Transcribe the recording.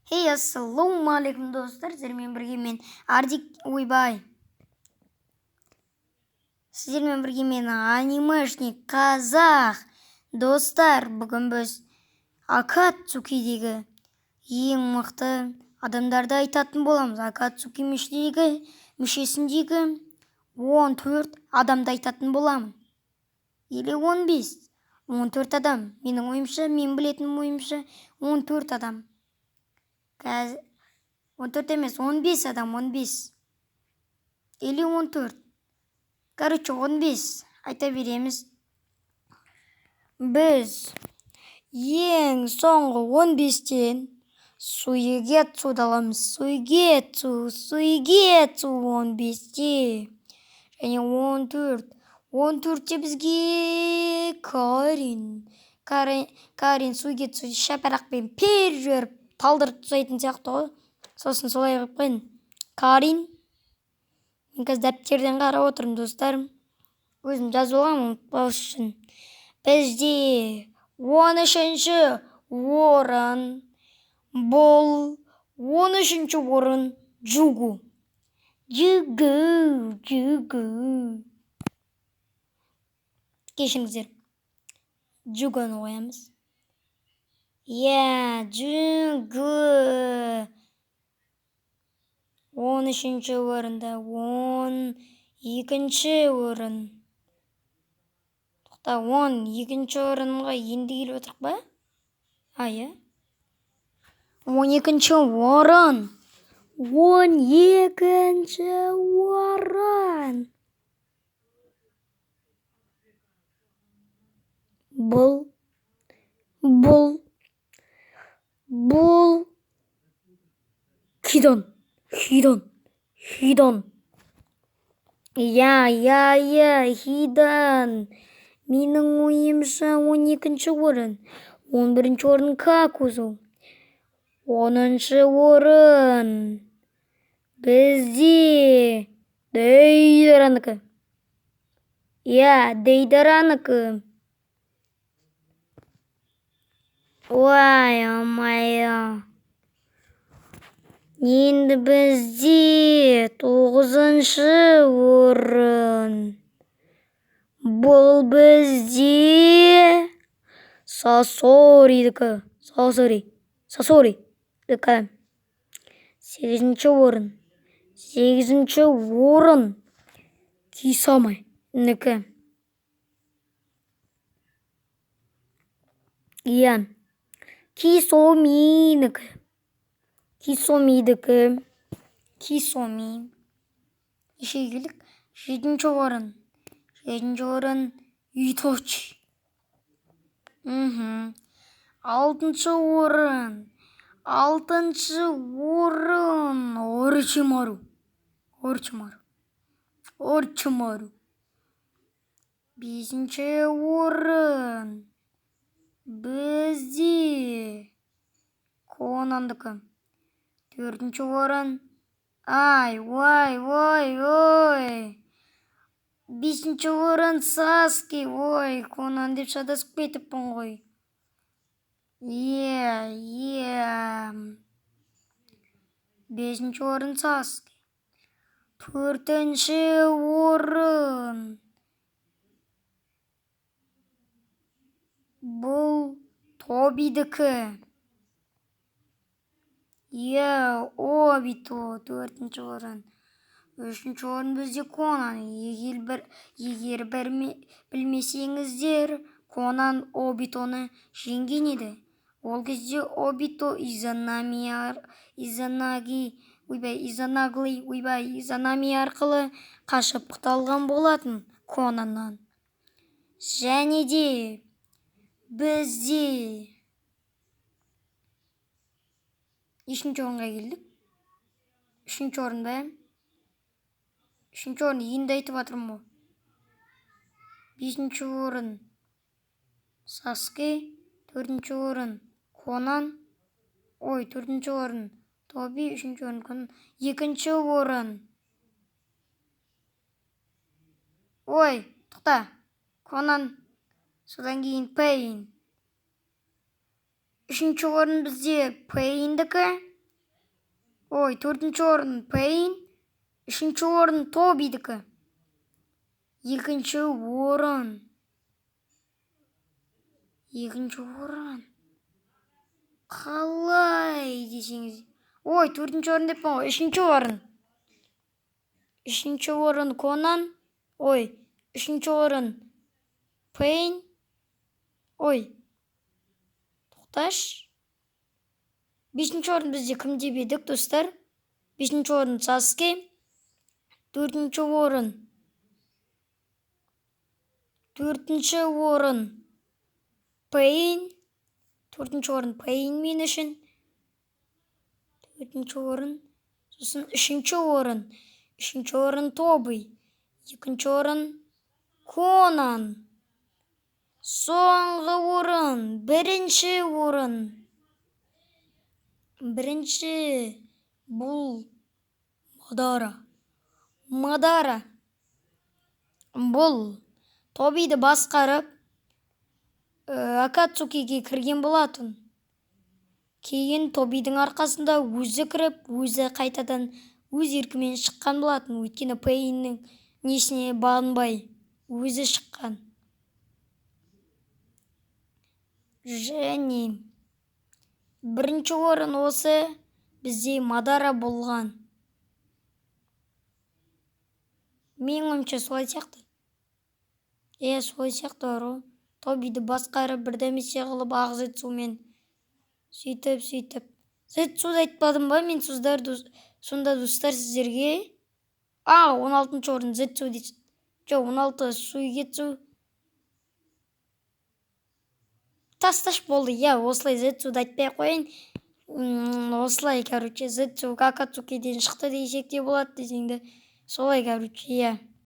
Hey, assalomu dostlar. Sizlerмен birге мен Ардик ойбай. Sizlerмен бірге мен анимешник қазақ. Достар, бүгін біз Акацукидегі ең мықты адамдарды айтатын боламыз. Акацуки мүшесіндегі 14 адамды айтатын боламын. Или 15. 14 адам. Менің ойымша, мен білетін ойымша 14 адам. 14 емес, 15 адам, 15. Или 14. Короче, 15. Айта береміз. Біз ең соңғы 15-тен суйгетсуды аламыз. Суйгетсу 15-те. Және 14. 14-те бізге Карин суйгетсу шапарақпен пер жүріп талдырып тастайтын сияқты ғой. Сосын солай қылып қойын. Карин. Мен қазір дәптерден қарап отырмын, достарым. Өзім жазып алғанмын, ұмытпау үшін. Бізде 13-ші орын. Бұл 13-ші орын Джугу. Джугу. Кешіңіздер. Джугуны қоямыз. Джугу. 13-ші орында. 12-ші орын. 12-ші орынға енді келіп отырық па? Иә. 12-ші орын. 12-ші орын. Бұл Хидон. Хидон. Менің ойымша 12-ші орын. 11-ші орын Какузу. 10-ші орын бізде Дейдаранікі. Дейдаранікі. Ой-омайо. Енді бізде 9-ші орын. Бұл бізде Сасоридікі. Сасоридікі. 8-ші орын. 8-ші орын Кисамайнікі. Кисомидікі. Еше келік. 7-ші орын. 7-ші орын Иточи. 6-ші орын. 6-ші орын Орчимару. 5-ші орын бізде Конандікі. 4-ші орын. 5-ші орын Саски. Конан деп шатасып кетіппін ғой. 5-ші орын Саски. 4-ші орын бұл Тобидікі. Обито 4-ші орын. 3-ші орын бізде Конан. Егер білмесеңіздер, Конан Обитоны жеңген еді. Ол кезде Обито Изанами арқылы қашып құтылған болатын Конаннан. Және де бізде 3-ші орынға келдік. 3-ші орын ба? 3-ші орын енді айтып атырмын ғой. 5-ші орын Саске. 4-ші орын Конан. 4-ші орын Тоби. 3-ші орын Конан. 2-ші орын. Тоқта. Конан. Содан кейін Пейн. 3-ші орын бізде Пейндікі. Ой, төртінші орын Пейн. Үшінші орын Тобидікі. Екінші орын. Қалай десеңіз. Ой, төртінші орын деп па. Үшінші орын. Үшінші орын Конан. Ой, үшінші орын Пейн. Ой, тоқташ. Бесінші орын бізде кім деп едік, достар? Бесінші орын Саске. Төртінші орын Пейн. Төртінші орын Пейн мен үшін. Төртінші орын. Сосын үшінші орын. Үшінші орын Тоби. Екінші орын Конан. Соңғы орын. Бірінші орын. Бірінші бұл Мадара. Бұл Тобиді басқарып Акацукиге кірген болатын. Кейін Тобидің арқасында өзі кіріп, өзі қайтадан өз еркімен шыққан болатын. Өйткені Пейннің несіне бағынбай өзі шыққан. Және бірінші орын осы бізде Мадара болған. Мен ойымша солай сияқты. Солай сияқты. Тобиді басқарып бірдемесе қылып ақ Зетсумен сөйтіп. Зетсуды айтпадым ба мен сонда достар сіздерге? 16-шы орын Зетсу дейсін. Жоқ, 16 Суигетсу. Тасташ болды. Осылай Зетсуды айтпай қойын. Осылай, Зетсу Акацукиден шықты десек те болады десеңді. Солай,